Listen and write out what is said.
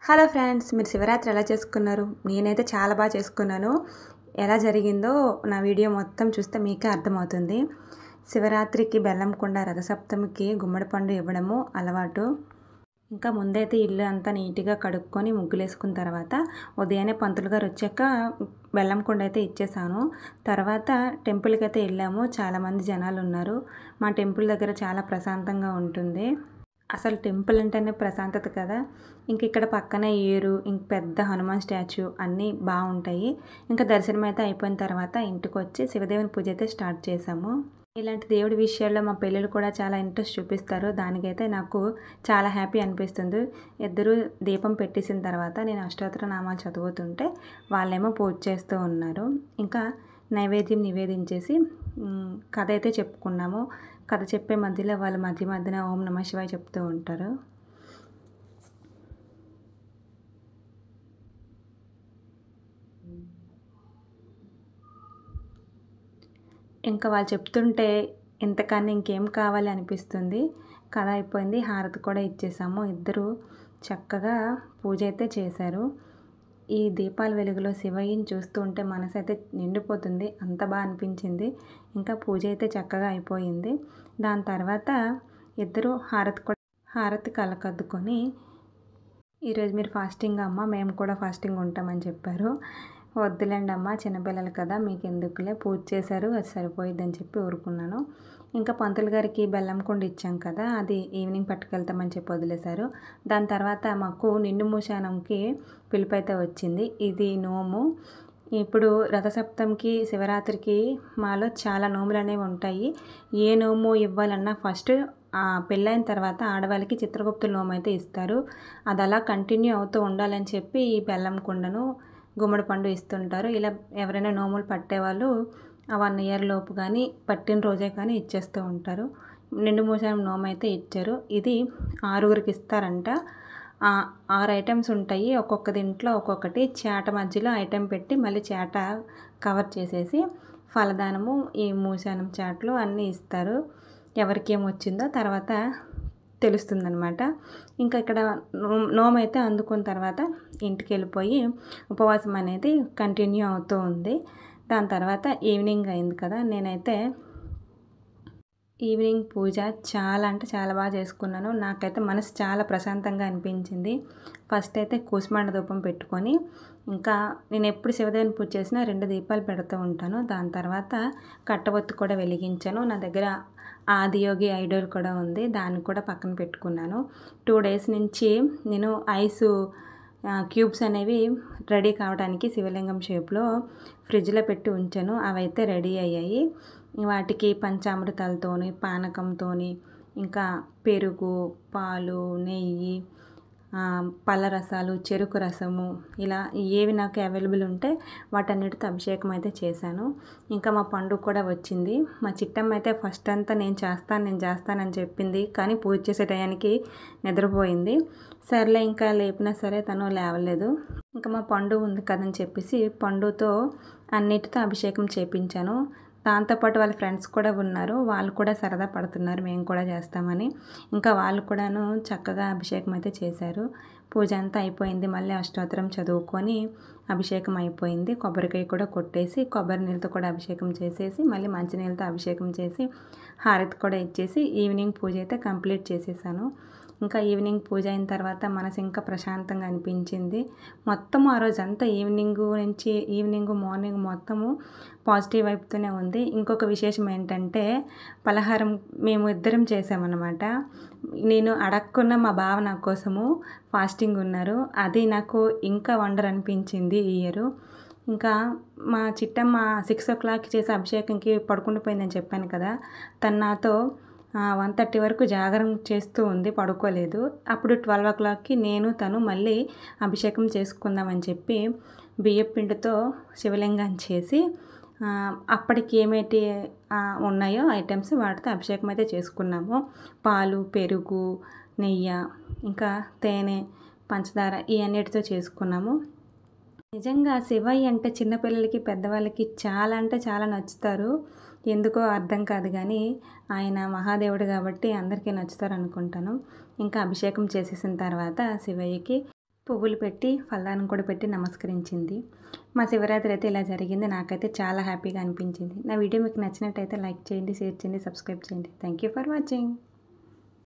Hello friends, మీరు శివరాత్రి ఎలా చేసుకున్నారు? నేనైతే చాలా బాగా చేసుకున్నాను. ఎలా జరిగిందో నా వీడియో మొత్తం చూస్తే మీకే అర్థమవుతుంది. శివరాత్రికి బెల్లంకొండ, రథసప్తమికి గుమ్మడి పండు ఇవ్వడము అలవాటు. ఇంకా ముందైతే ఇల్లు అంతా నీట్గా కడుక్కొని ముగ్గులేసుకున్న తర్వాత ఉదయాన్నే పంతులు గారు వచ్చాక బెల్లంకొండ అయితే ఇచ్చేసాను. తర్వాత టెంపుల్కి అయితే వెళ్ళాము. చాలామంది జనాలు ఉన్నారు. మా టెంపుల్ దగ్గర చాలా ప్రశాంతంగా ఉంటుంది. అసలు టెంపుల్ అంటేనే ప్రశాంతత కదా. ఇంక ఇక్కడ పక్కనే ఏరు, ఇంక పెద్ద హనుమాన్ స్టాచ్యూ అన్నీ బాగుంటాయి. ఇంకా దర్శనం అయితే అయిపోయిన తర్వాత ఇంటికి వచ్చి శివదేవుని పూజ అయితే స్టార్ట్ చేసాము. ఇలాంటి దేవుడి విషయాల్లో మా పిల్లలు కూడా చాలా ఇంట్రెస్ట్ చూపిస్తారు. దానికైతే నాకు చాలా హ్యాపీ అనిపిస్తుంది. ఇద్దరు దీపం పెట్టేసిన తర్వాత నేను అష్టోత్తర నామాలు చదువుతుంటే వాళ్ళేమో పూజ చేస్తూ ఉన్నారు. ఇంకా నైవేద్యం నివేదించేసి కథ అయితే చెప్పుకున్నాము. కథ చెప్పే మధ్యలో వాళ్ళు మధ్యన ఓం నమః శివాయ చెప్తూ ఉంటారు. ఇంకా వాళ్ళు చెప్తుంటే ఇంతకన్నా ఇంకేం కావాలి అనిపిస్తుంది. కథ అయిపోయింది. హారతి కూడా ఇచ్చేసాము. ఇద్దరు చక్కగా పూజ అయితే చేశారు. ఈ దీపాల వెలుగులో శివయ్యని చూస్తూ ఉంటే మనసు అయితే నిండిపోతుంది. అంత బాగా అనిపించింది. ఇంకా పూజ అయితే చక్కగా అయిపోయింది. దాని తర్వాత ఇద్దరు హారతి కళ్ళకద్దుకొని, ఈరోజు మీరు ఫాస్టింగ్ అమ్మ, మేము కూడా ఫాస్టింగ్ ఉంటామని చెప్పారు. వద్దులేండి అమ్మ, చిన్నపిల్లలు కదా, మీకు ఎందుకులే, పూజ చేశారు, అది సరిపోయిద్దని చెప్పి ఊరుకున్నాను. ఇంకా పంతులు గారికి బెల్లంకొండ ఇచ్చాం కదా, అది ఈవినింగ్ పట్టుకెళ్తామని చెప్పి వదిలేశారు. దాని తర్వాత మాకు నిండు మూషానంకి పిలుపు అయితే వచ్చింది. ఇది నోము. ఇప్పుడు రథసప్తమికి, శివరాత్రికి మాలో చాలా నోములు అనేవి ఉంటాయి. ఏ నోము ఇవ్వాలన్నా ఫస్ట్ పెళ్ళైన తర్వాత ఆడవాళ్ళకి చిత్రగుప్తుల నోము అయితే ఇస్తారు. అది అలా కంటిన్యూ అవుతూ ఉండాలని చెప్పి ఈ బెల్లంకొండను, గుమ్మడి పండు ఇస్తుంటారు. ఇలా ఎవరైనా నోములు పట్టేవాళ్ళు 1 ఇయర్ లోపు కానీ పట్టిన రోజే కానీ ఇచ్చేస్తూ ఉంటారు. నిండు మూసానం నోము అయితే ఇచ్చారు. ఇది 6గురికి ఇస్తారంట. 6 ఐటమ్స్ ఉంటాయి. ఒక్కొక్క దీంట్లో ఒక్కొక్కటి చేట మధ్యలో ఐటెం పెట్టి మళ్ళీ చేట కవర్ చేసేసి ఫలదానము, ఈ మూసానం చాట్లు అన్నీ ఇస్తారు. ఎవరికి ఏమొచ్చిందో తర్వాత తెలుస్తుందనమాట. ఇంకా ఇక్కడ నోము అయితే అందుకున్న తర్వాత ఇంటికి వెళ్ళిపోయి ఉపవాసం అనేది కంటిన్యూ అవుతూ ఉంది. దాని తర్వాత ఈవినింగ్ అయింది కదా, నేనైతే ఈవినింగ్ పూజ చాలా అంటే చాలా బాగా చేసుకున్నాను. నాకైతే మనసు చాలా ప్రశాంతంగా అనిపించింది. ఫస్ట్ అయితే కూసుమండ ధూపం పెట్టుకొని, ఇంకా నేను ఎప్పుడు శివదేవుని పూజ చేసినా 2 దీపాలు పెడుతూ ఉంటాను. దాని తర్వాత కట్టబొత్తు కూడా వెలిగించాను. నా దగ్గర ఆదియోగి ఐడోల్ కూడా ఉంది, దాన్ని కూడా పక్కన పెట్టుకున్నాను. 2 డేస్ నుంచి నేను ఐసు క్యూబ్స్ అనేవి రెడీ కావడానికి శివలింగం షేప్లో ఫ్రిడ్జ్లో పెట్టి ఉంచాను. అవైతే రెడీ అయ్యాయి. వాటికి పంచామృతాలతోని, పానకంతోని, ఇంకా పెరుగు, పాలు, నెయ్యి, పళ్ళ రసాలు, చెరుకు రసము, ఇలా ఏవి నాకు అవైలబుల్ ఉంటే వాటన్నిటితో అభిషేకం అయితే చేశాను. ఇంకా మా పండు కూడా వచ్చింది. మా చిట్టమ్మ అయితే ఫస్ట్ అంతా నేను చేస్తానని చెప్పింది, కానీ పూజ చేసే టయానికి నిద్రపోయింది. సర్లే ఇంకా లేపినా సరే తను లేవలేదు. ఇంకా మా పండు ఉంది కదని చెప్పేసి పండుతో అన్నిటితో అభిషేకం చేపించాను. దాంతోపాటు వాళ్ళ ఫ్రెండ్స్ కూడా ఉన్నారు. వాళ్ళు కూడా సరదా పడుతున్నారు, మేము కూడా చేస్తామని. ఇంకా వాళ్ళు కూడాను చక్కగా అభిషేకం అయితే చేశారు. పూజ అంతా అయిపోయింది. మళ్ళీ అష్టోత్తరం చదువుకొని అభిషేకం అయిపోయింది. కొబ్బరికాయ కూడా కొట్టేసి కొబ్బరి నీళ్ళతో కూడా అభిషేకం చేసేసి మళ్ళీ మంచినీళ్ళతో అభిషేకం చేసి హారతి కూడా ఇచ్చేసి ఈవినింగ్ పూజ అయితే కంప్లీట్ చేసేసాను. ఇంకా ఈవినింగ్ పూజ అయిన తర్వాత మనసు ఇంకా ప్రశాంతంగా అనిపించింది. మొత్తము ఆ రోజంతా ఈవినింగ్ మార్నింగ్ మొత్తము పాజిటివ్ వైపుతోనే ఉంది. ఇంకొక విశేషం ఏంటంటే పలహారం మేము ఇద్దరం చేసామన్నమాట. నేను అడగకున్న మా బావ నా కోసము ఫాస్టింగ్ ఉన్నారు. అది నాకు ఇంకా వండర్ అనిపించింది ఈ ఇయర్. ఇంకా మా చిట్టమ్మ 6 o'clock చేసే అభిషేకంకి పడుకుండిపోయిందని చెప్పాను కదా, తను నాతో 1:30 వరకు జాగరణ చేస్తూ ఉంది, పడుకోలేదు. అప్పుడు 12 o'clockకి నేను తను మళ్ళీ అభిషేకం చేసుకుందామని చెప్పి బియ్యపు పిండితో శివలింగాన్ని చేసి అప్పటికి ఏమేటి ఉన్నాయో ఐటమ్స్ వాటితో అభిషేకం అయితే చేసుకున్నాము. పాలు, పెరుగు, నెయ్యి, ఇంకా తేనె, పంచదార ఈ అన్నిటితో చేసుకున్నాము. నిజంగా శివయ్య అంటే చిన్నపిల్లలకి, పెద్దవాళ్ళకి చాలా అంటే చాలా నచ్చుతారు. ఎందుకో అర్థం కాదు కానీ ఆయన మహాదేవుడు కాబట్టి అందరికీ నచ్చుతారు అనుకుంటాను. ఇంకా అభిషేకం చేసేసిన తర్వాత శివయ్యకి పువ్వులు పెట్టి ఫలదానం కూడా పెట్టి నమస్కరించింది. మా శివరాత్రి అయితే ఇలా జరిగింది. నాకైతే చాలా హ్యాపీగా అనిపించింది. నా వీడియో మీకు నచ్చినట్టయితే లైక్ చేయండి, షేర్ చేయండి, సబ్స్క్రైబ్ చేయండి. Thank you for watching.